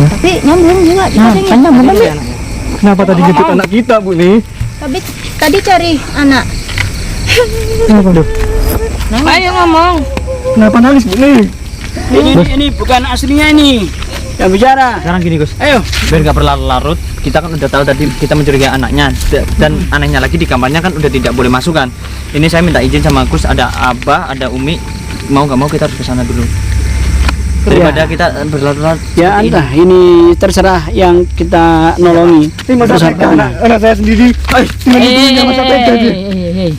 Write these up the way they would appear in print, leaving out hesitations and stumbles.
Tapi nyambung juga ceritanya. Kan nyambung kan, Bi? Kenapa tadi ngintip anak kita, Bu nih? Tapi tadi cari anak. Kenapa, Dok? Ayo ngomong. Kenapa nangis, Bu nih? Ini bukan aslinya ini. Yang bicara. Sekarang gini, Gus. Ayo. Biar nggak berlarut-larut, kita kan udah tahu tadi kita mencurigai anaknya dan anehnya lagi di kamarnya kan udah tidak boleh masuk kan. Ini saya minta izin sama Gus, ada Abah, ada Umi. Mau nggak mau kita harus ke sana dulu. Daripada kita berlarut-larut. Ya seperti entah, ini terserah yang kita nolongi. Ini masa tega anak saya sendiri. Gimana dulunya masa tega dia?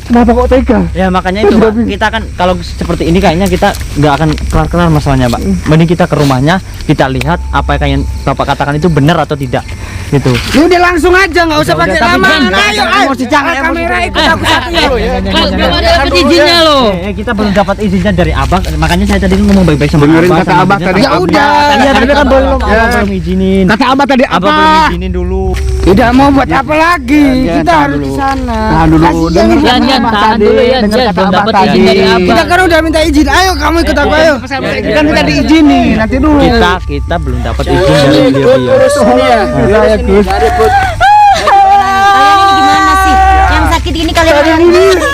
Kenapa kok tega? Ya makanya itu Pak, kita kan kalau seperti ini kayaknya kita nggak akan kelar-kelar masalahnya Pak. Mending kita ke rumahnya, kita lihat apa yang Bapak katakan itu benar atau tidak gitu. Ya udah langsung aja, nggak usah pakai tapi lama. jangan- Ayo, emosi, jangan kamera emosi. ikut aku satu ya. Belum ada dapat izinnya loh. Kita belum dapat izinnya dari Abang, makanya saya tadi ngomong baik-baik sama Dengerin Abang. kata sama Abang izinnya tadi. sama Ya Abang. udah. Iya, tapi kan belum Ya. Abang belum izinin. Kata Abah tadi Abang apa? belum izinin dulu. Udah mau buat apa lagi? Ya, Kita tahan harus dulu. di sana. Tahan dulu. Kasihan Dengar ini. kata Yan, Abah tahan tadi. dulu, Yan. Dengar Yan, kata belum Abah dapat tadi. izin dari Abang. Kita kan udah minta izin. Ayo kamu ikut aku ayo. Kita minta diizinin. Nanti dulu. Kita belum dapat izin dari beliau. Terus ini ya. Ya, Gus. Kalian ini gimana sih? Yang sakit ini kalian orang sendiri.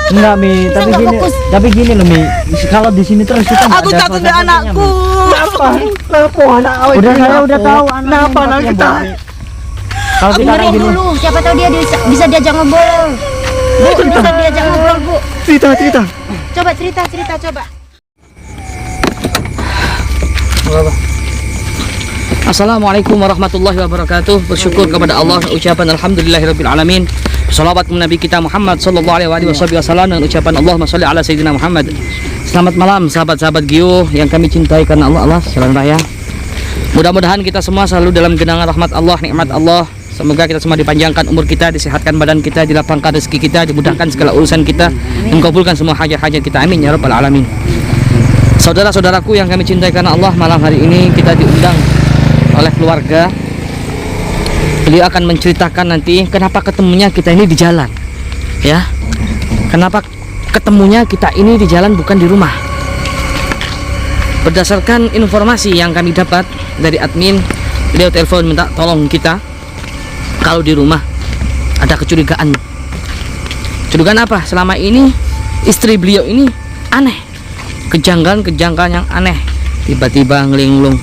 Enggak Mi, Bisa tapi nggak gini, fokus? tapi gini loh Mi. Kalau di sini terus kita nggak Aku ada takut proses dengan anakku. Kenapa? Kenapa anak awet? Udah ini saya kenapa? udah tahu Kenapa anak kita? Kalau kita kayak Dengerin gini, dulu, siapa tahu dia bisa diajak ngobrol. Bu, bisa diajak ngobrol, Bu. Cerita. Coba cerita coba. Assalamualaikum warahmatullahi wabarakatuh. Bersyukur kepada Allah, ucapan alhamdulillahirabbil alamin. Salawat kepada Nabi kita Muhammad sallallahu alaihi wasallam dan ucapan Allahumma shalli ala sayyidina Muhammad. Selamat malam sahabat-sahabat Gio yang kami cintai karena Allah Jalan Raya. Mudah-mudahan kita semua selalu dalam genangan rahmat Allah, nikmat Allah. Semoga kita semua dipanjangkan umur kita, disehatkan badan kita, dilapangkan rezeki kita, dimudahkan segala urusan kita, dan kabulkan semua hajat-hajat kita. Amin ya rabbal alamin. Saudara-saudaraku yang kami cintai karena Allah, malam hari ini kita diundang oleh keluarga. Beliau akan menceritakan nanti kenapa ketemunya kita ini di jalan, ya. Kenapa ketemunya kita ini di jalan bukan di rumah. Berdasarkan informasi yang kami dapat dari admin, beliau telepon minta tolong kita kalau di rumah ada kecurigaan. Kecurigaan apa? Selama ini istri beliau ini aneh, kejanggalan yang aneh, tiba-tiba ngelinglung,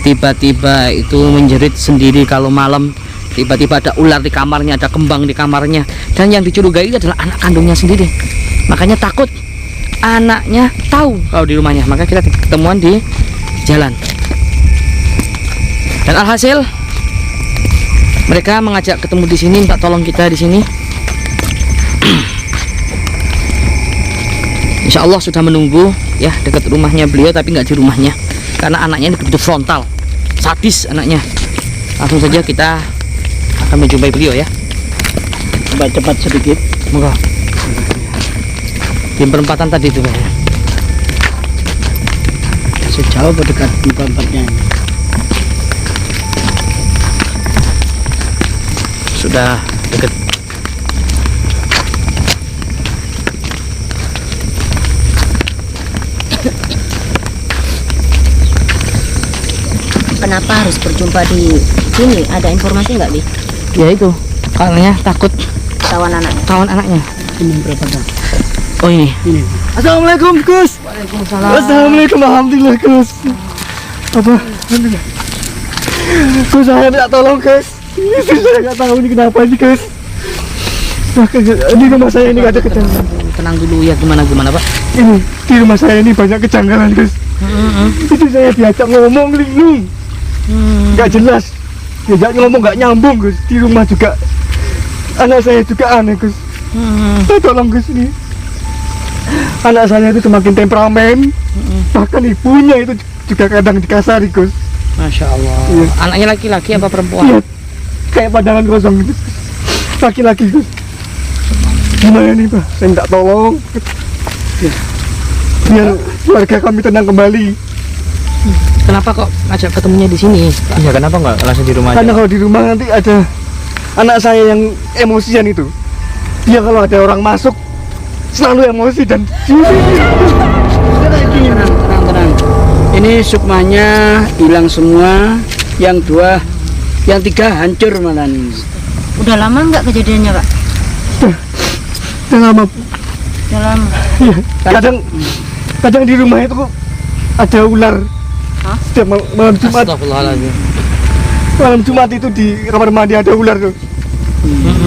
tiba-tiba itu menjerit sendiri kalau malam, tiba-tiba ada ular di kamarnya, ada kembang di kamarnya, dan yang dicurigai adalah anak kandungnya sendiri. Makanya takut anaknya tahu kalau di rumahnya, maka kita ketemuan di jalan. Dan alhasil mereka mengajak ketemu di sini, minta tolong kita di sini. Insya Allah sudah menunggu ya dekat rumahnya beliau, tapi nggak di rumahnya karena anaknya ini begitu frontal, sadis anaknya. Langsung saja kita akan menjumpai beliau ya. Coba cepat sedikit, moga. Di perempatan tadi itu ya. Sejauh berdekat di perempatnya. Sudah dekat. Kenapa harus berjumpa di sini? Ada informasi nggak, Bi? Ya itu, karena takut Tawan anaknya. kawan anaknya. Ini berapa bang? Oh ini. Assalamualaikum, Gus. Waalaikumsalam. Assalamualaikum, alhamdulillah, Gus. Apa? Alhamdulillah. Gus, saya minta tolong, Gus. Saya nggak tahu ini kenapa ini, Gus. Nah, ini rumah saya ini ada kejanggalan. Tenang dulu ya, gimana Pak? Ini di rumah saya ini banyak kejanggalan, Gus. Itu saya diajak ngomong linglung, nggak jelas. Diajak ngomong nggak nyambung, Gus. Di rumah juga anak saya juga aneh, Gus. Tolong, Gus, ini anak saya itu semakin temperamen, bahkan ibunya itu juga kadang dikasari, Gus. Masya Allah. Iya. Anaknya laki-laki apa perempuan? Iya, kayak pandangan kosong gitu. Laki-laki, Gus. Gimana nih, Pak? Saya minta tolong biar keluarga kami tenang kembali. Kenapa kok ngajak ketemunya di sini? ya kenapa nggak langsung di rumah Karena aja? kalau di rumah nanti ada anak saya yang emosian itu. Dia kalau ada orang masuk selalu emosi dan Tenang. Ini sukmanya hilang semua. yang 2, yang 3 hancur malah ini. Udah lama nggak kejadiannya, Pak? Udah lama. Udah lama. Iya. Kadang di rumah itu ada ular. Hah? Setiap malam Jumat. Astagfirullahaladzim. Malam Jumat itu di kamar mandi ada ular tuh.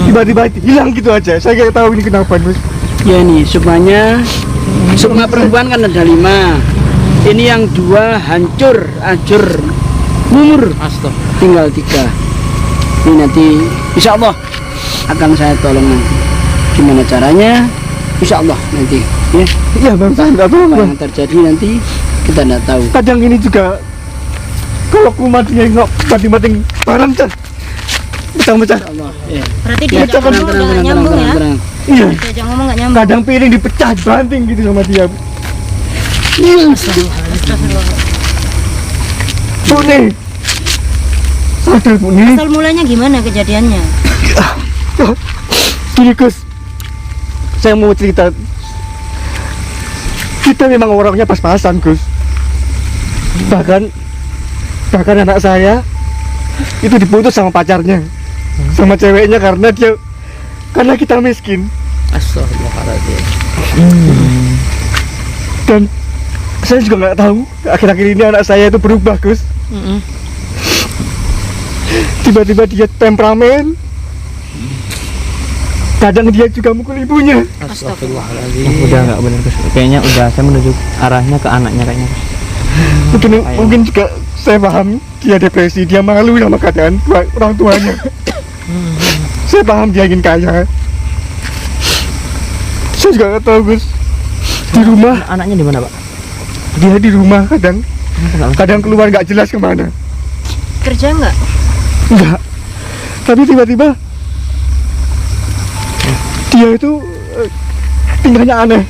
Tiba-tiba hilang gitu aja. Saya nggak tahu ini kenapa, Bos. Ya nih sukmanya, sukma perempuan kan ada 5. Ini yang 2 hancur, mumur. Astagfirullah. Tinggal 3. Ini nanti insya Allah akan saya tolong nanti. Gimana caranya? Insya Allah nanti. Ya. Iya, Bang. Saya nggak tahu, Apa Bang. yang terjadi nanti kita tidak tahu. Kadang ini juga kalau kumat dia nggak bating-bating barang kan pecah-pecah. Insya Allah. Ya. Berarti Ya, diajak ngomong udah nggak nyambung ya? Iya. Diajak ngomong nggak nyambung. Kadang piring dipecah banting gitu sama dia. Astagfirullah. Bu nih, sadar Bu nih. Asal mulanya gimana kejadiannya? Gini Gus, saya mau cerita. Kita memang orangnya pas-pasan Gus. Bahkan anak saya itu diputus sama pacarnya, sama ceweknya karena kita miskin. Astagfirullahaladzim. Dan saya juga nggak tahu akhir-akhir ini anak saya itu berubah Gus. Tiba-tiba dia temperamen. Kadang dia juga mukul ibunya. Astagfirullahaladzim. Udah nggak benar Gus. Kayaknya udah saya menuju arahnya ke anaknya kayaknya. Mungkin juga saya paham dia depresi, dia malu sama keadaan orang tuanya. Saya paham dia ingin kaya. Saya juga nggak tahu Gus. Di rumah Anaknya di mana Pak? dia di rumah kadang keluar nggak jelas kemana. Kerja nggak? Enggak. Tapi tiba-tiba dia itu tinggalnya aneh.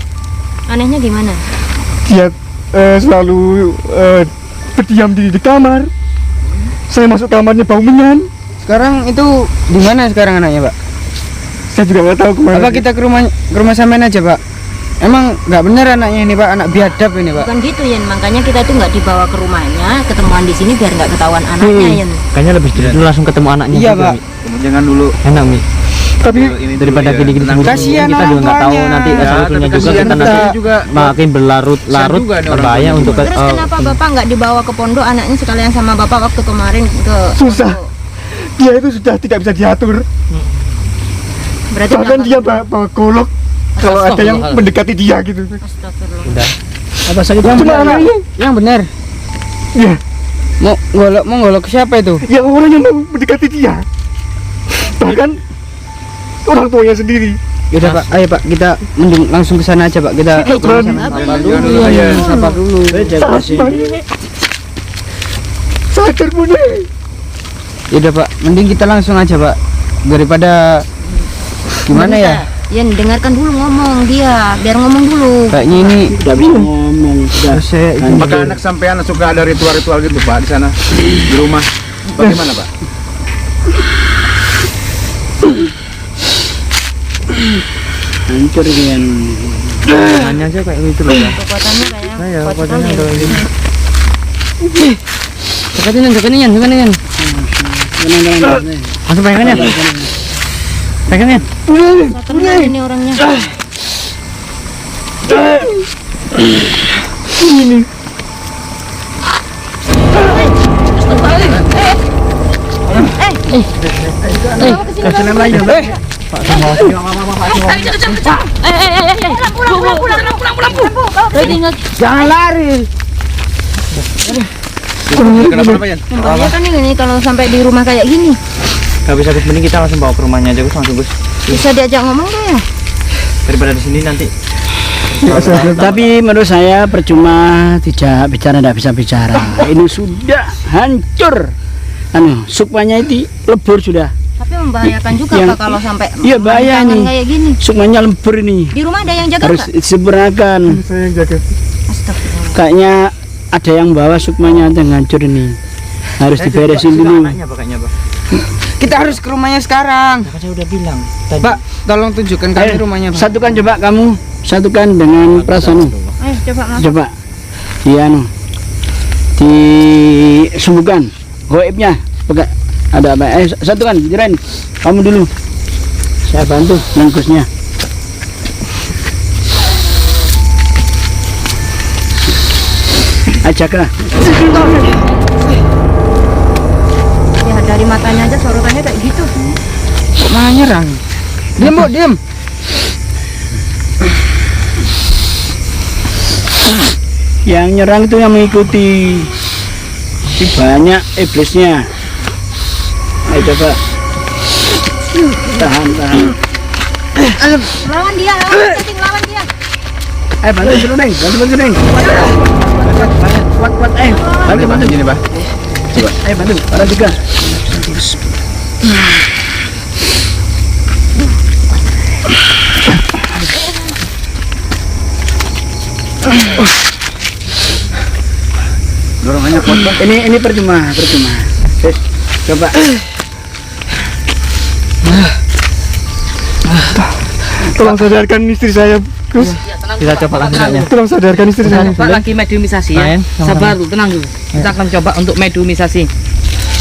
Anehnya gimana? Dia selalu berdiam diri di kamar. Saya masuk kamarnya bau menyan. Sekarang itu di mana sekarang anaknya, Pak? Saya juga nggak tahu kemana. Apa kita ke rumah sampean aja, Pak? Emang nggak bener anaknya ini, Pak, anak biadab ini, Pak. Bukan gitu Yen, makanya kita tuh nggak dibawa ke rumahnya, ketemuan di sini biar nggak ketahuan anaknya Yen. Kayaknya lebih dulu langsung ketemu anaknya. Iya, juga, Pak. Mi. Jangan dulu. Enak Mi. Tapi Daripada gini-gini tenang sebut- Kasihan kita juga orang nggak tahu tuanya. nanti asal usulnya juga kasihan kita nanti juga. makin berlarut-larut juga nih orang berbahaya tuanya. untuk Terus kenapa bapak nggak dibawa ke pondok anaknya sekalian sama bapak waktu kemarin ke Susah. pondok? dia itu sudah tidak bisa diatur. Berarti Bahkan kenapa? dia bawa golok kalau ada yang Astagfirullahaladzim. mendekati dia gitu. Astagfirullah. udah. Apa sakit Cuma bener, Pak? anaknya, Yang bener. ya, Mau golok ke siapa itu? yang orang yang mau mendekati dia. Bahkan orang tuanya sendiri. Yaudah, Pak, ayo Pak, kita mending langsung ke sana aja, Pak. Kita Berani. Jangan dulu ya. sabar dulu. Sadar Bu nih. Yaudah, Pak, mending kita langsung aja, Pak. Daripada gimana ya? Yen, dengarkan dulu ngomong dia, biar ngomong dulu. Kayaknya ini Sudah bisa ngomong, sudah. saya Apakah anak sampean suka ada ritual-ritual gitu Pak di sana di rumah? Bagaimana Pak? Hancur dengan Hanya aja kayak gitu loh ya. Kekuatannya kayak Iya, kuat kekuatannya sekali. ada ini. Dekatin, tenang. Langsung pegangan ya. Pegangan ya. Terkenal ini orangnya. Ini. Kasih lem lagi. jangan lari. Kenapa Yan? Membahayakan ini kalau sampai di rumah kayak gini. Gak bisa Gus, mending kita langsung bawa ke rumahnya aja Gus, langsung Gus. Bisa diajak ngomong gak ya? Daripada di sini nanti. Tapi menurut saya percuma tidak bisa bicara. Ini sudah hancur. Sukmanya itu lebur sudah. Tapi membahayakan juga Yang- Pak kalau sampai Iya, bahaya tangan nih. kayak gini. Sukmanya lebur ini. Di rumah ada yang jaga Harus nggak? disempurnakan. Saya yang jaga. Astagfirullah. Kayaknya ada yang bawa sukmanya dan hancur ini. Harus diberesin dulu. Anaknya Pak, kayaknya Pak. Kita harus ke rumahnya sekarang. Kan saya udah bilang. Tadi. Pak, tolong tunjukkan kami Ayo, rumahnya, Pak. satukan coba kamu, satukan dengan perasaan. Ayo coba masuk. Coba, iya no, disembuhkan. goibnya. Pegang. Ada apa? Satu kan, Jeren. Kamu dulu. Saya bantu bungkusnya. Ajaklah. Ya dari matanya aja sorotannya kayak gitu. Kok malah nyerang? Diam, Bu, diam. Yang nyerang itu yang mengikuti. Si banyak iblisnya. Ayo coba. Tahan. Lawan dia, lawan dia. Ayo bantu Neng. Kuat, ayo. Bantu sini, Pak. Coba. Ayo bantu, para juga. Dorongannya kuat, Pak. Ini percuma. Coba. Tolong sadarkan istri saya, Gus. Kita coba lagi anaknya. Tolong sadarkan istri Kita saya. coba lagi mediumisasi ya. Main, sama-sama. Sabar dulu, tenang dulu. Kita akan coba untuk mediumisasi.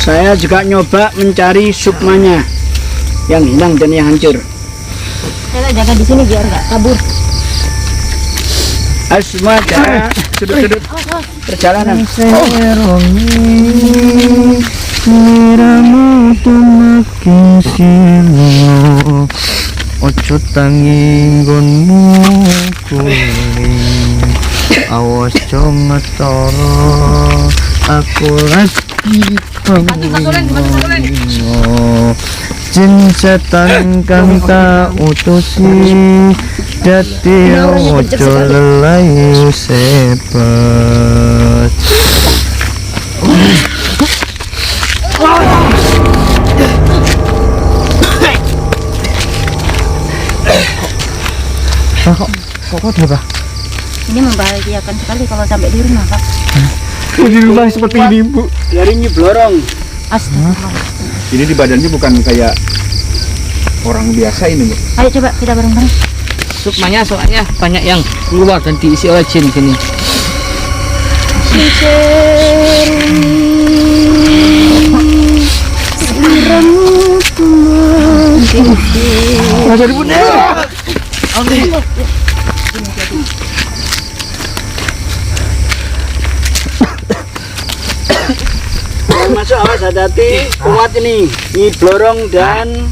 Saya juga nyoba mencari sukmanya yang hilang dan yang hancur. Saya jaga di sini biar nggak kabur. Asma jaga sudut-sudut perjalanan. Ojo tangi nggonmu kuning, awas jongetara aku lagi pengingo. Jin setan kang tak utusi, dadi ojo lelayu sepet. Kok dia, Pak? Ini membahagiakan sekali kalau sampai di rumah, Pak. Di rumah seperti ini, Bu. Dari Nyiblorong. Astagfirullah. Ini di badannya bukan kayak orang biasa ini, Bu. Ayo coba kita bareng-bareng. Sukmanya soalnya banyak yang keluar dan diisi oleh jin sini. Ada di Bunda. Masuk awas hati-hati. Kuat ini. Nyiblorong dan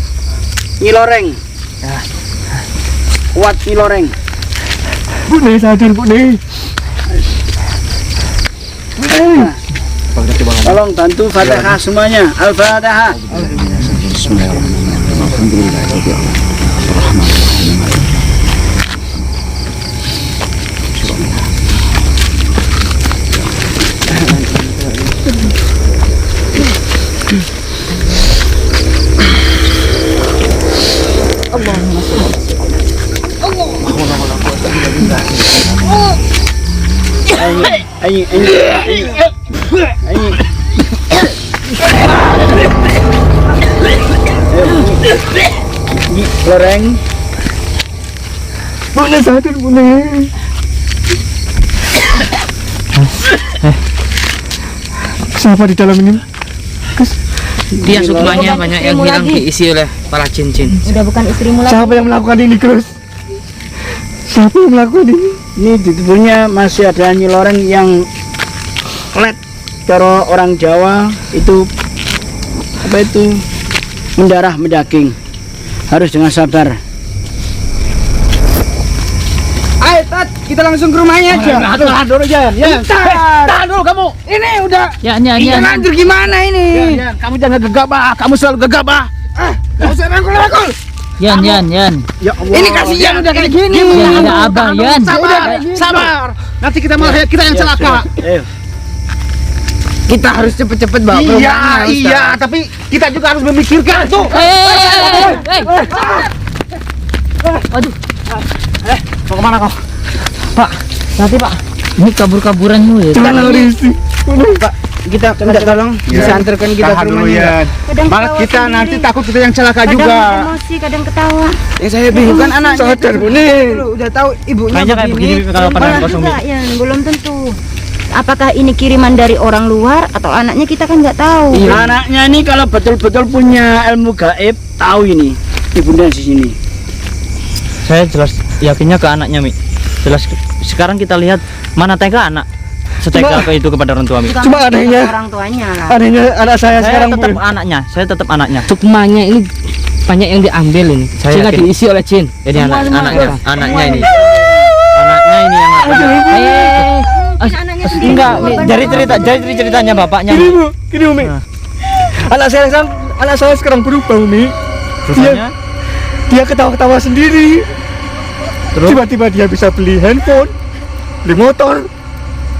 Nyiloreng. Kuat Nyiloreng. Bunda sadar, Bunda. Tolong bantu Fatihah semuanya. Al-Fatihah. Loreng. Bunda sadar, Bunda. Siapa di dalam ini? Dia sukmanya banyak yang hilang diisi oleh para jin-jin. Udah bukan istrimu lagi. Siapa yang melakukan ini, Gus? Siapa yang melakukan ini? Ini di tubuhnya masih ada Nyiloreng yang let. Cara orang Jawa itu apa itu mendarah mendaging. Harus dengan sabar. Ayo, Tat, kita langsung ke rumahnya aja. Tahan dulu Jan. Ya. Tahan dulu kamu. Ini udah. Ya. Anjir gimana ini? Kamu jangan gegabah. Kamu selalu gegabah. Gak usah rangkul. Yan. Ya Allah. Ini kasihan udah kayak gini. Ya, ada abah, Yan. Sabar. Nanti kita malah kita yang celaka. Ayo. Kita harus cepet-cepet bawa ke rumahnya, Ustaz. Iya, tapi kita juga harus memikirkan tuh. Mau kemana kau? Pak, nanti Pak. Ini kabur-kaburan lu ya. Jangan risih. Pak, kita minta tolong bisa antarkan kita ke Tahan dulu rumahnya. ya. Kadang Malah ketawa kita sendiri. nanti takut kita yang celaka Kadang juga. emosi, kadang ketawa. Yang saya bingung kan anaknya. Sadar, Bunda. Udah tahu ibunya Kayaknya kayak begini kalau Belum pandangan pernah kosong. juga, ya, belum tentu. apakah ini kiriman dari orang luar atau anaknya, kita kan nggak tahu. Anaknya ini kalau betul-betul punya ilmu gaib, tahu ini ibunda di sini. Saya jelas yakinnya ke anaknya, Mi. Jelas sekarang kita lihat mana tega anak setega ke itu kepada orang tua, Mi. Bukan Cuma maksudnya adanya- orang tuanya lah. Adanya anak saya Saya sekarang, tetap Bu. anaknya, saya tetap anaknya. Sukmanya ini banyak yang diambil ini. Saya Sehingga yakin. diisi oleh jin. Ini Semua, semua. anaknya ini. Anaknya ini yang Mungkin anaknya sendiri. enggak, Mi. korban Dari orang. ceritanya bapaknya. Gini, Mi. Bu. Gini, Umi. Nah. Anak saya sekarang berubah, Umi. Rupanya Dia ketawa-ketawa sendiri. Terus? Tiba-tiba dia bisa beli handphone, beli motor.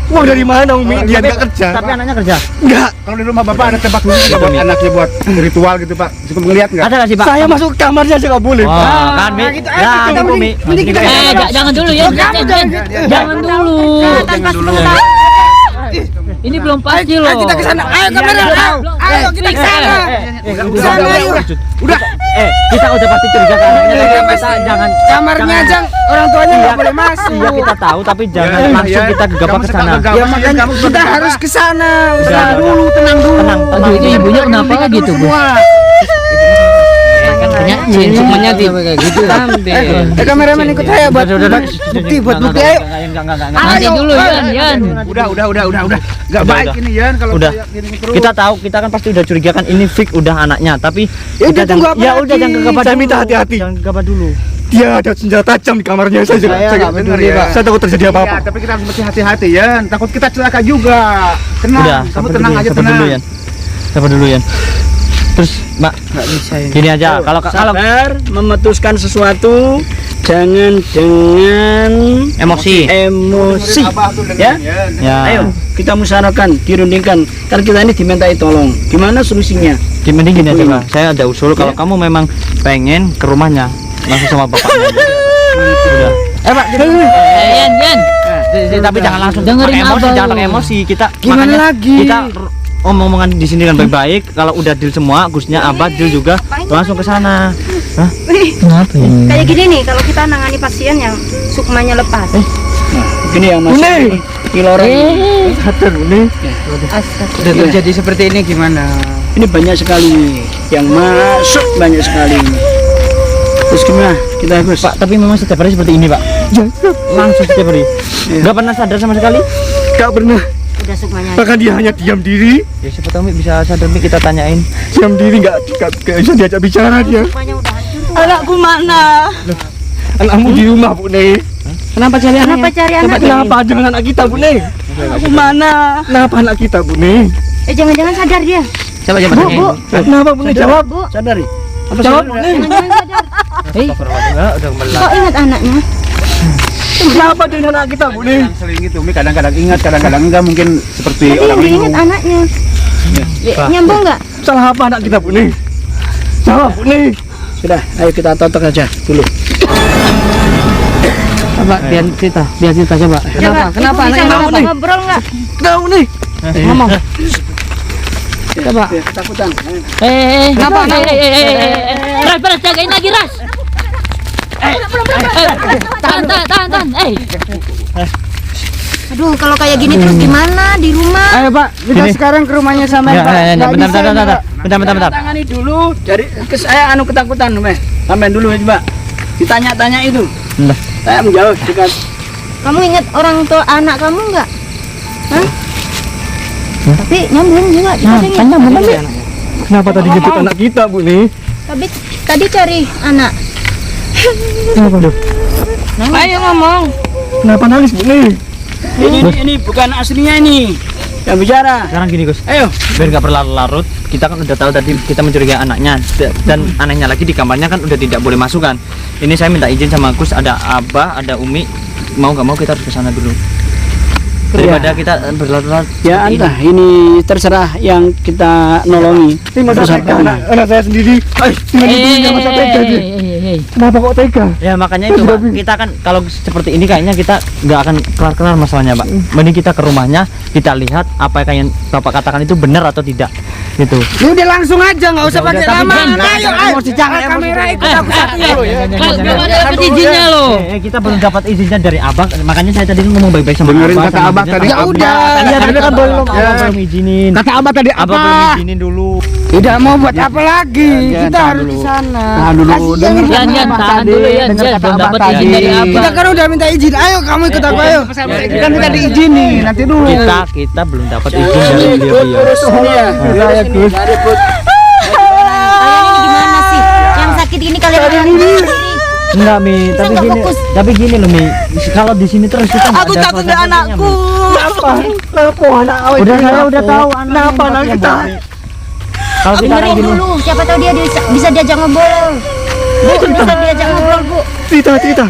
Uang dari mana, Umi? Dia nggak kerja. Tapi anaknya kerja. Enggak. Kalau di rumah bapak ada tempat khusus nggak buat anaknya buat ritual gitu pak? Cukup ngeliat nggak? Ada nggak sih, Pak? Saya masuk ke kamarnya aja nggak boleh. Oh, kan, Mi. Ya, Bu, Mi. Jangan dulu ya. Jangan dulu. Tanpa sepengetahuan. Ini belum pasti loh. Kita ke sana. Ayo kamera. Ayo kita ke sana. Udah. Kita udah pasti curiga ke anaknya. Tapi kita jangan Kamarnya aja orang tuanya Iya, nggak boleh masuk. Iya, kita tahu, tapi jangan Ya, langsung ya. kita gegabah ke sana. Ya makanya kita harus ke sana. Tenang Udah. dulu, tenang dulu. Tenang, Aduh, itu ibunya kenapa gitu, Bu? Punya jin, sukmanya di gitu. Ambil. Kameramen ikut saya buat bukti, buat bukti. Ayo. Nanti dulu, Yan. Udah. Nggak Udah, baik udah. ini Yan kalau Udah. kayak gini terus. Kita tahu, kita kan pasti udah curigakan ini fix udah anaknya, tapi Ya udah, kita tunggu jangan- apa ya lagi? udah jangan gegabah Saya dulu. minta hati-hati. Jangan gegabah dulu. Dia ada senjata tajam di kamarnya. Saya nggak peduli, Pak. Saya takut terjadi Iya, apa-apa. tapi kita harus hati-hati Yan. Takut kita celaka juga. Tenang, Udah, kamu sabar tenang dulu, aja sabar tenang. dulu, Yan. Sabar dulu, Yan. Terus, Mbak, gini aja, kalau Sabar, memutuskan sesuatu jangan dengan emosi. emosi. Abah tuh dengan Ya? Yan. Ya. Ayo, kita musyawarahkan, dirundingkan. Kan kita ini dimintai tolong. Gimana solusinya? Mending gini aja, Pak. Saya ada usul kalau kamu memang pengen ke rumahnya langsung sama bapaknya. Udah. Pak, Yan. Tapi jangan langsung Dengerin pakai emosi, Abah jangan lu. pakai emosi. Kita Gimana makanya lagi? Kita omong-omongan di sini kan baik-baik. Kalau udah deal semua, Gusnya Abah deal juga, langsung ke sana. Hah? Kenapa ini? Kayak gini nih, kalau kita nangani pasien yang sukmanya lepas. Gini yang masuk ini. Kilorong. Sadar, Umi. Astagfirullah. Udah terjadi seperti ini gimana? Ini banyak sekali yang masuk, banyak sekali. Terus gimana? Kita harus Pak, tapi memang setiap hari seperti ini, Pak. Langsung setiap hari. Gak pernah sadar sama sekali. Gak pernah. Udah sukmanya. Bahkan dia hanya diam diri. Ya siapa tahu Mi bisa sadar, Mi, kita tanyain. Diam diri, nggak bisa diajak bicara dia. Sukmanya udah hancur tuh. anakku mana? Anakmu di rumah, Bu Ne. Kenapa cari Kenapa cari anak? Kenapa jangan anak kita, Bu Ne? Anakku mana? Kenapa anak kita, Bu Ne? Jangan-jangan sadar dia. Coba Bu, Bu. Kenapa, Bu Ne? Jawab. Bu, Sadari. Apa Jawab, sadari? Bu Ne. jangan-jangan sadar. udah kembali. Kok ingat anaknya? Kenapa dengan anak kita, Bu Ne? Sering gitu, Mi kadang-kadang ingat, kadang-kadang enggak, mungkin seperti Tapi orang yang linglung. diingat anaknya. Nyambung nggak? Salah apa anak kita, Bu Ne? Jawab, Bu Ne. Sudah, ayo kita totok aja dulu. Coba biar cerita coba. Coba, Kenapa Ibu bisa anaknya kenapa? ngobrol nggak? Kenapa, Bu Ne? Ngomong. Coba. Ketakutan. Kenapa? Ras, jagain lagi, Ras. Tahan. Aduh, kalau kayak gini terus gimana di rumah? Ayo Pak, kita Sini. sekarang ke rumahnya sama Ya, Pak. ya, ya, Nggak bisa ini, Pak. bentar. Tangani dulu dari saya ketakutan, Meh. Sampai dulu ya, Pak. Ditanya-tanya itu. Bentar. Saya menjawab dekat. Kamu ingat orang tua anak kamu nggak? Hah? Tapi nyambung juga. Kenapa tadi nyebut anak kita, Bu Ne? Tapi tadi cari anak. Kenapa, Bu? Ayo ngomong. Kenapa nangis, Bu Ne? Ini bukan aslinya ini. Yang bicara. Sekarang gini, Gus. Ayo. Biar nggak berlarut-larut, kita kan udah tahu tadi kita mencurigai anaknya dan anehnya lagi di kamarnya kan udah tidak boleh masuk kan. Ini saya minta izin sama Gus, ada Abah, ada Umi, mau nggak mau kita harus ke sana dulu. Daripada kita berlarut-larut. Ya seperti entah, ini terserah yang kita nolongi. Ini masa Terus tega apa? anak saya sendiri. Tiba-tiba masa tega dia. Kenapa kok tega? Ya makanya itu, Pak. Kita kan kalau seperti ini kayaknya kita nggak akan kelar-kelar masalahnya, Pak. Mending kita ke rumahnya, kita lihat apa yang Bapak katakan itu benar atau tidak. gitu. Ya udah langsung aja, nggak usah pakai lama. Ayo, kamera ikut aku satu ya lo ya. Belum ada dapat izinnya loh. Kita belum dapat izinnya dari abang, makanya saya tadi ngomong baik-baik sama Dengerin abang. kata abang tadi. Ya udah. Iya, tapi kan belum, abang belum izinin. Kata abang tadi Abang belum apa? izinin dulu. Tidak mau buat apa lagi? Jan, Kita tahan harus dulu. di sana. Tahan dulu, Kasihan denger ini kata Jan, abang tahan tadi. dulu ya, Dengar Jan. kata Belum abang dapat tadi. izin dari Kita abang. kan udah minta izin. Ayo kamu ikut aku ayo. Kita minta diizinin. Nanti dulu. Kita belum dapat izin dari beliau. Saya Gus. Kalian ini gimana sih? Yang sakit ini kalian sendiri. Enggak, Mi, Bisa tapi nggak gini, fokus? tapi gini loh, Mi. Kalau di sini terus kita nggak Aku ada takut dengan konsekuensinya, anakku. Mi. Kenapa anak awet? Udah saya udah tahu Kenapa anak kita? Kalau kita kayak Dengerin gini, dulu, siapa tahu dia bisa diajak ngobrol. Bu, bisa diajak ngobrol, Bu. Cerita.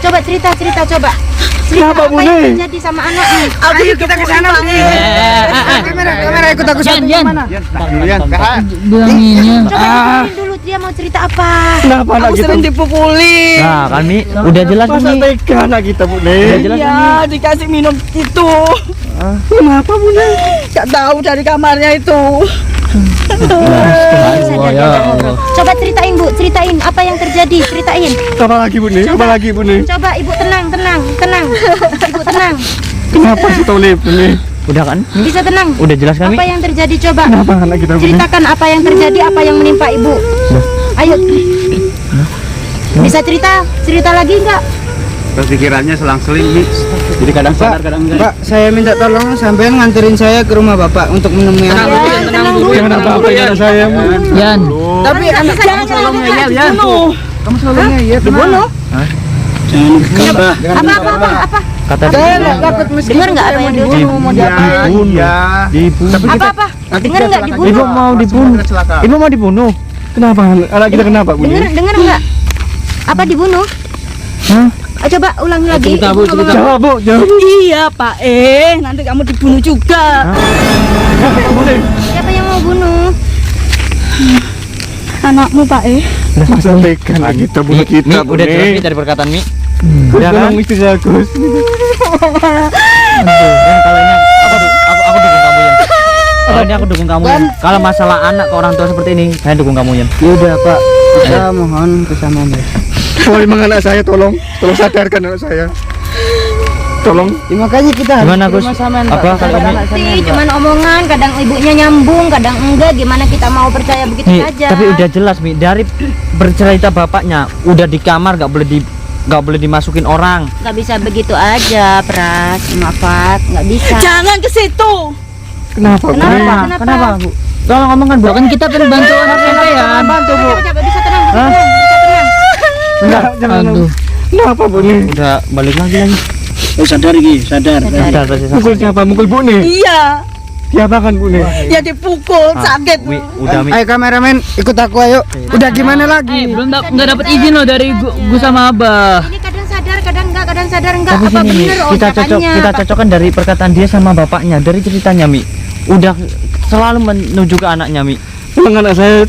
Coba cerita, coba. Kenapa, Apa yang Bune? terjadi sama anakmu? Ayo kita ke sana. Kamera ikut aku Jan, satu. Jan. Gimana? Bilanginnya. Coba dengerin dulu dia mau cerita apa. Kenapa anak Aku kita? sering dipukuli. nah kan Mi, udah jelas Masa Mi. tega anak kita, Bu Udah Ne? jelas Iya, dikasih minum itu. Kenapa Bu Ne? Gak tahu dari kamarnya itu. Bisa diajak ngobrol. Coba ceritain, Bu, ceritain apa yang terjadi, ceritain. Apa lagi, Bu Ne? Apa lagi, Bu Ne? Coba Ibu tenang. Ibu tenang. Kenapa sih Tolip, Bu Ne? Udah kan? Bisa tenang. Udah jelas kan Mi? Apa yang terjadi coba? Kenapa anak kita, Bu Ne? Ceritakan apa yang terjadi, apa yang menimpa Ibu. Ayo. Bisa cerita lagi enggak? Pikirannya selang-seling nih. Jadi kadang sadar kadang enggak. Pak, saya minta tolong sampean nganterin saya ke rumah Bapak untuk menemui anak. Tenang dulu. Jangan apa-apa ya anak saya, Bu. Jan. Tapi anak Jangan selalu ngeyel, ngeyel ya. dibunuh. Kamu selalu ngeyel. Dibunuh? Jangan gegabah. Apa? Kata Saya enggak dapat meski Dengar nggak apa yang dia dibunuh mau diapain? Iya. dibunuh. Apa? Dengar nggak Ibu dibunuh? mau dibunuh. Ibu mau dibunuh. Kenapa anak kita kenapa, Bu Ne? Dengar nggak? Apa dibunuh? Hah? Coba ulangi lagi. Jawab, Bu. Jawab. Iya, Pak. Nanti kamu dibunuh juga. Siapa yang mau bunuh? Anakmu, Pak. Masa tega anak kita, bunuh Mi, kita, Bu udah jelas Mi Ne? dari perkataan Mi. Gus, Udah kan? tolong istri saya, Gus. Dan kalau ini aku dukung kamu Yan. Kalau ini aku dukung kamu Yan. Kalau masalah anak ke orang tua seperti ini, saya dukung kamu Yan. Ya udah, Pak. Kita mohon kesamaan. Oh, emang anak saya, tolong sadarkan anak saya. Tolong. Ya, makanya kita harus Gimana, ke Gus? rumah samaan, Pak. Apa Kita kalau bakal ini? sana, Sih, Pak. cuman omongan, kadang ibunya nyambung, kadang enggak. Gimana kita mau percaya begitu Mi, saja? tapi udah jelas Mi, dari bercerita bapaknya udah di kamar nggak boleh dimasukin orang. Nggak bisa begitu aja, Pras. Maafat, nggak bisa. Jangan ke situ. Kenapa, Bu Ne? Kenapa Bu? Tolong ngomong kan Bu. Kan kita pengen bantu anak sampean. Bantu Bu. Coba bisa tenang, bisa tenang. Enggak, jangan. Aduh. Kenapa, Bu Ne? Udah balik lagi. Oh, sadar Gi, sadar. Sadar pasti sadar. Mukul siapa? Mukul Bu Ne? Iya, Diapakan, Bu Ne? ya dipukul, Ah, sakit. Wi, udah Mi. Ayo kameramen, ikut aku ayo. Udah gimana lagi? Nggak dapat izin loh dari gua sama Abah. Ini kadang sadar, kadang enggak. Tapi Apa sini Mi, bener kita omongannya? cocokkan dari perkataan dia sama bapaknya, dari ceritanya Mi. Udah selalu menuju ke anaknya Mi. Emang anak saya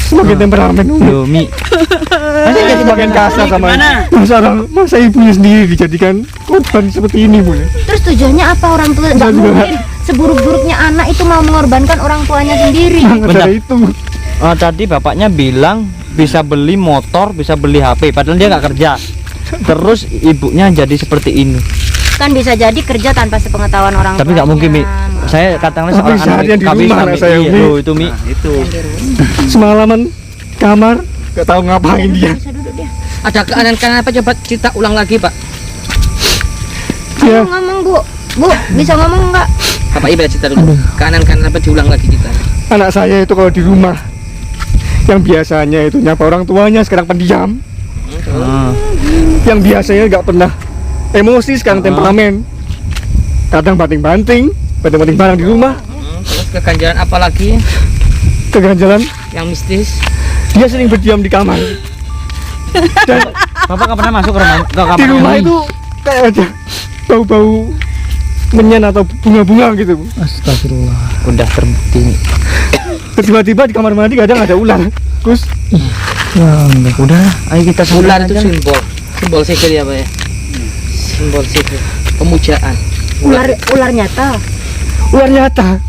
semakin temperamen. Yo Mi. Masih jadi semakin kasar sama masa ibunya sendiri dijadikan korban seperti ini, Bu Ne? Terus tujuannya apa orang tua? Nggak juga. mungkin seburuk-buruknya anak itu mau mengorbankan orang tuanya sendiri. Nggak Bentar. ada itu. Tadi bapaknya bilang bisa beli motor, bisa beli HP, padahal dia nggak kerja. Terus ibunya jadi seperti ini. Kan bisa jadi kerja tanpa sepengetahuan orang Tapi nggak mungkin Mi. Saya katakanlah Tapi seorang seharian di rumah anak saya, iya, Mi. loh, itu Mi. Semalaman kamar gak tahu ngapain dia. Bisa duduk dia. Ada keanehan apa coba cerita ulang lagi, Pak. Dia Ayo ngomong, Bu. Bu, bisa ngomong enggak? Bapak Ibu cerita dulu. Keanehan apa diulang lagi kita. anak saya itu kalau di rumah yang biasanya itu nyapa orang tuanya sekarang pendiam. Yang biasanya nggak pernah emosi sekarang temperamen. Kadang banting-banting barang di rumah. Terus keganjalan apa lagi Keganjalan yang mistis? dia sering berdiam di kamar. Dan Bapak nggak pernah masuk ke kamar di rumah itu kayak ada bau-bau menyan atau bunga-bunga gitu. Astagfirullah. Udah terbukti. Terus tiba-tiba di kamar mandi kadang ada ular. Terus Udah, ayo kita Ular sampein itu aja. simbol sihir ya, Pak ya. Simbol sihir, pemujaan. Ular nyata. ular nyata.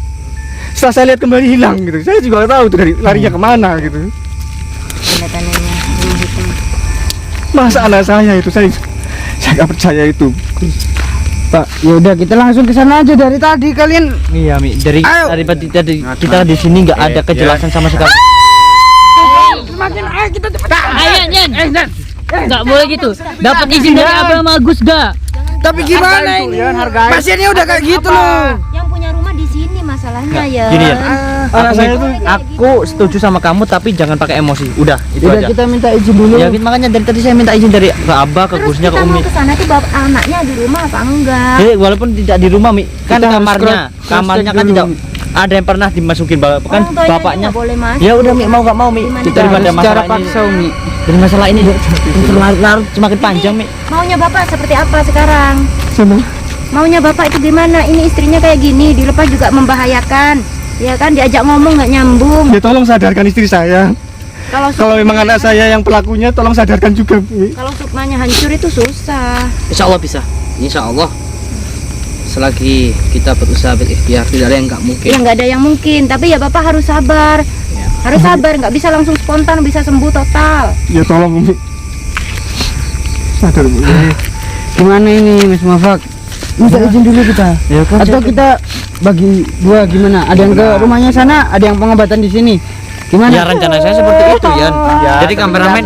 Setelah saya lihat kembali hilang gitu. Saya juga nggak tahu tuh dari larinya kemana gitu. Tanda-tandanya rumah hitam. Masa anak saya itu saya nggak percaya itu. Pak, ya udah kita langsung ke sana aja dari tadi kalian. Iya, Mi. Dari tadi kita di sini nggak ada kejelasan sama sekali. Ayo, Nyen. Nggak boleh gitu. Dapat izin dari Abang sama Gus dah. Tapi gimana ini? Pasiennya udah kayak gitu loh. Yang punya rumah di sini masalahnya ya. Gini ya. Anak saya tuh Aku setuju sama kamu tapi jangan pakai emosi. Udah, itu Udah aja. kita minta izin dulu. Ya, makanya dari tadi saya minta izin dari ke Abah, ke Terus Gusnya, ke kita Umi. mau ke sana tuh bapak anaknya di rumah apa enggak? Walaupun tidak di rumah, Mi, kan Kita harus kamarnya cross-check kan dulu. tidak ada yang pernah dimasukin kan Orang tuanya bapaknya. nggak boleh masuk. Ya udah, Mi, mau nggak mau, Mi. Gimana Kita dong? daripada secara masalah ini. paksa Umi. Dari masalah ini terlarut semakin panjang, Mi. Maunya bapak seperti apa sekarang? sama Maunya bapak itu gimana? Ini istrinya kayak gini, dilepas juga membahayakan. Ya kan, diajak ngomong nggak nyambung. ya tolong sadarkan istri saya. Kalau memang anak saya yang pelakunya, tolong sadarkan juga. kalau sukmanya hancur itu susah. Insya Allah bisa. Insya Allah. Selagi kita berusaha berikhtiar, tidak ada yang nggak mungkin. Ya nggak ada yang mungkin, tapi ya bapak harus sabar. Harus sabar, nggak bisa langsung spontan bisa sembuh total. Ya tolong Umi. Sadar Bu. Gimana ini Mas Mafak? Minta izin dulu kita. Ya kan. Atau kita bagi dua gimana? Ada yang ke rumahnya sana, ada yang pengobatan di sini. Gimana? Ya rencana saya seperti itu, Yan. Jadi kameramen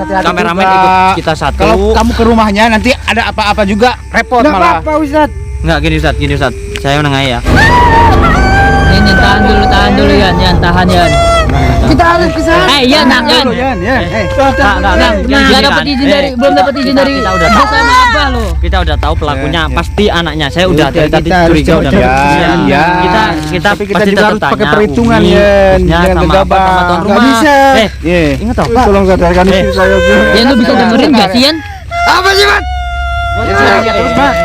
ikut kita satu. Kalau kamu ke rumahnya nanti ada apa-apa juga repot Enggak malah. apa-apa Ustaz. Enggak, gini Ustaz. Saya menengah ya. Yan, tahan dulu Yan, tahan Yan. Kita harus ke sana. Yan. Nggak dapat izin dari, belum dapat izin dari Kita udah Gus sama Abah loh. Kita udah tahu pelakunya pasti anaknya. Saya udah Udah, dari tadi kita harus curiga udah. jauh-jauh. Ya. Kita Tapi kita pasti juga tetap harus pakai tanya perhitungan, Umi, Yan. Gusnya, Jangan sama gegabah. Abah, sama tuan Nggak rumah. bisa. Iya. Ingat toh, Tolong sadarkan istri saya Bu. Yan, lu bisa dengerin nggak sih Yan? Apa sih, Mas? Terus, Mas.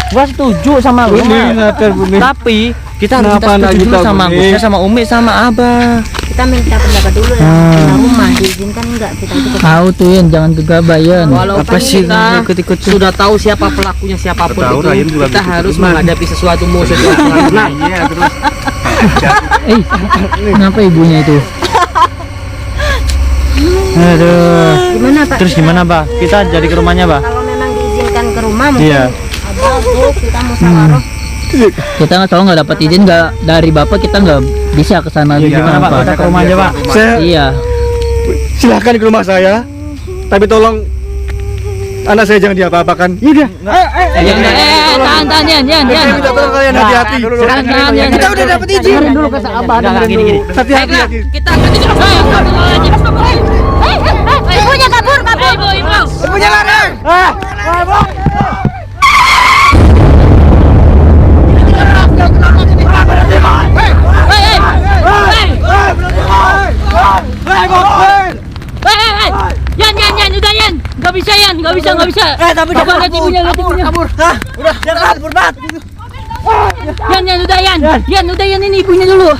Gua setuju sama lu, Buni, Ma. sadar Buni. Tapi kita harus Kenapa anak setuju dulu kita, sama Buni? Gusnya, sama Umi, sama Abah. Kita minta pendapat dulu ya. Punya rumah diizinkan enggak kita itu ke Tahu tuh Yan, jangan gegabah Yan. Apa Walaupun sih kita ikut-ikut sudah tahu siapa pelakunya siapapun Tahu, itu, Ryan juga kita begitu, harus teman. menghadapi sesuatu musuh di belakang. Iya, terus. Kenapa ibunya itu? Aduh. gimana Pak? Terus gimana, Bah? Kita jadi ke rumahnya, Bah? Kalau memang diizinkan ke rumah mungkin Iya. Abah, Bu, kita musyawarah. Kita kalau nggak dapat izin nggak dari bapak, kita nggak bisa ke sana. Gimana, Pak? Kita ke rumah aja, Pak. Saya Iya. silahkan ke rumah saya. Tapi tolong anak saya jangan diapa-apakan. Iya. Tahan Yan. Saya minta tolong kalian hati-hati. Tahan Yan. Kita udah dapat izin. Dengerin dulu kata Abah, dengerin gini. dulu. Hati-hati lagi. Kita akan tidak. Ibunya kabur. Ibu. Punya lari. Yan, udah Yan. Nggak bisa Yan, nggak bisa. Tapi Coba lihat ibunya, kabur. Hah? Udah, jangan kabur, Bat. Yan, udah Yan. Yan, udah Yan, ini ibunya dulu.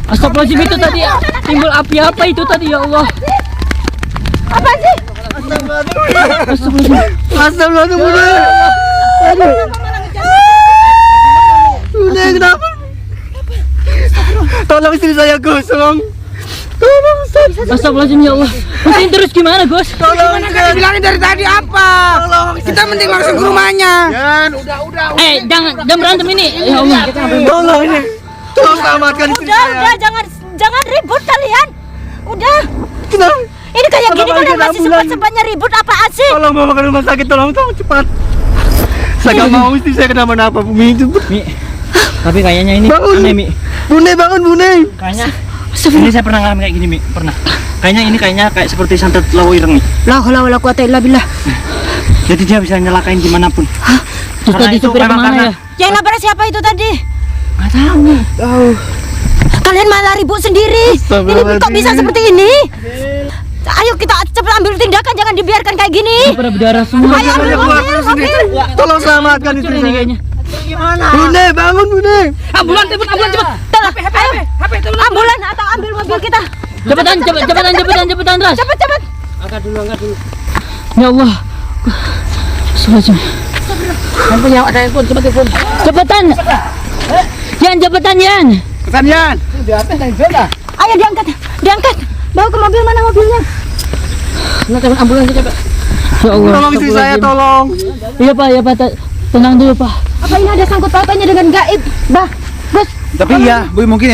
Astagfirullahaladzim, itu tadi timbul api apa itu tadi, ya Allah. Astagfirullahaladzim, Bunda. Aduh. Bunda, kenapa? Tolong istri saya gosong. Tolong, Ustaz. Astagfirullahaladzim, ya Allah. Mungkin terus gimana, Gus? Gimana kalian bilangin dari tadi apa? Kita mending langsung ke rumahnya. Jangan berantem ini. Ya Allah. Tolong ini. Tolong selamatkan istri saya. Jangan ribut kalian. Udah. Kenapa? Ini kayak gini Kenapa kalian ada masih ambulan? sempat-sempatnya ribut apaan sih? Tolong bawa ke rumah sakit, tolong cepat. Saya gak mau istri saya kenapa-napa, Bumi. Mi. Tapi kayaknya ini Bangun. aneh, Mi. Bune, bangun, Bune. Kayaknya ini saya pernah ngalamin kayak gini, Mi. Pernah. Kayaknya kayak seperti santet lawa ireng, Mi. La haula wala quwata illa billah. Jadi dia bisa nyelakain dimanapun. Terus Karena tadi itu supir memang kemana karena- ya? Yang nabrak siapa itu tadi? Nggak tahu. Kalian malah ribut sendiri. Ini kok bisa seperti ini? Ayo kita cepat ambil tindakan, jangan dibiarkan kayak gini. Pada berdarah semua. Ayo ambil mobil. Tolong selamatkan istri Ini saya. kayaknya. Bune, bangun, Bune. Ambulan cepat. Tolong, ayo. Ambulan atau ambil mobil kita. Cepetan Ras. Cepat. Angkat dulu. Ya Allah. Astagfirullahaladzim. Handphone, ada handphone, cepat telepon. Cepetan. Yan, jabatan Yan. Kesanian. Ayo diangkat, diangkat. Bawa ke mobil, mana mobilnya? Telepon ambulans aja, Pak. Ya Allah. Tolong istri saya, tolong. Iya, Pak, ya, Pak. Tenang dulu, Pak. Apa ini ada sangkut pautnya dengan gaib? Bah, Gus. Tapi iya, Bu, mungkin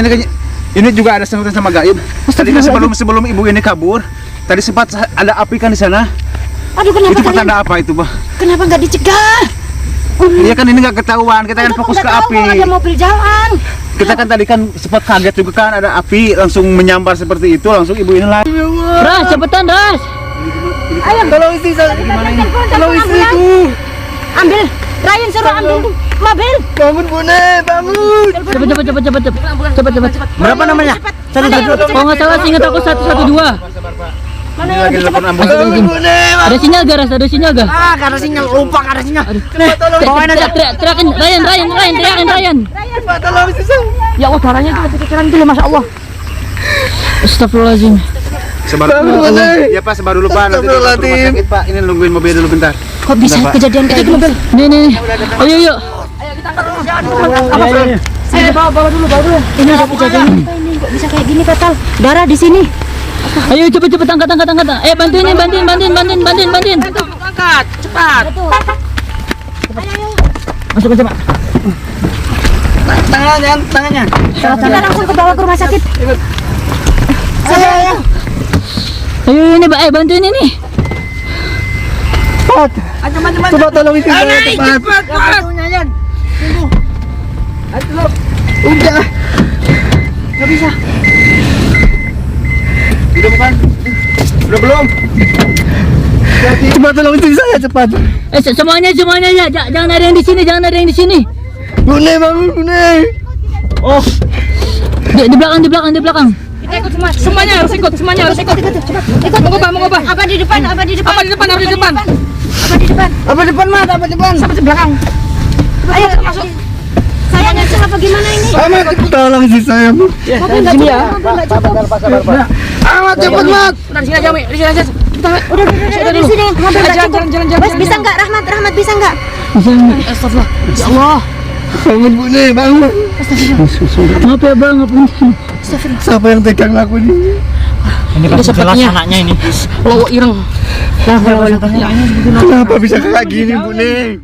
ini juga ada sangkutan sama gaib. Tadi kan sebelum ibu ini kabur, tadi sempat ada api kan di sana. Aduh, kenapa Itu kalian? pertanda apa itu, Bah? Kenapa nggak dicegah? Iya kan ini nggak ketahuan, kita kan Udah, fokus nggak ke tahu api. kalau ada mobil jalan. Kita kan tadi kan sempat kaget juga kan ada api langsung menyambar seperti itu, langsung ibu ini lari. Ras, cepetan, Ras. Ayo, Tolong istri saya. Tolong istriku. ambil. Ryan suruh ambil mobil. Bangun Bune, bangun. Cepet. Berapa namanya? Kalau nggak salah seingat aku 112. Ini lagi telepon ambulans. Bangun Bune. Ada sinyal gak, Ras? Ada sinyal gak? Karena sinyal lupa karena sinyal. Bawain aja. Teriakin, Ryan. Pak, tolong istri saya. Ya Allah, darahnya itu kepikiran dulu, Masya Allah. Astagfirullahaladzim. Sebar Bangun dulu. Bune. Ya Pak, sebar dulu Pak. Nanti kita ke rumah sakit Pak. Ini nungguin mobil dulu bentar. Kok bisa kejadian kayak gini? Nih. Ayo. Saya bawa dulu. Ini ada kejadian apa ini? Kok bisa kayak gini fatal? Darah di sini. Ayo cepet angkat. Bantuin. Angkat, cepat. Masuk aja, Pak. Tangannya. Kita langsung ke bawah ke rumah sakit. Saya. Ayo ini, Pak. Bantuin ini. Coba tolong istri saya cepat. Udah. Udah bukan? Udah belum? Coba tolong istri saya cepat. Semuanya ya. Jangan ada yang di sini. Bune, bangun Bune. Di belakang. Kita ikut semua. Semuanya harus ikut. Ikut. Mau apa? Apa di depan? Apa di depan? Apa depan, Mat? Apa depan? Sampai di belakang. Ayo masuk. Saya nyusul apa gimana ini? Tolong istri saya, Bu. Mobil nggak cukup. Mobil nggak cukup. Amat cepat, Mat. Di sini aja, Mi. Di sini aja. Udah di sini. Mobil nggak cukup. Jalan. Bos, bisa nggak? Rahmat bisa nggak? Astagfirullah. Ya Allah. Bangun Bune, bangun. Maaf ya, Bang. Siapa yang tegang laku ini? Ini kan jelas sepertinya. anaknya ini. Lowo ireng. Kenapa bisa kayak gini, Bune?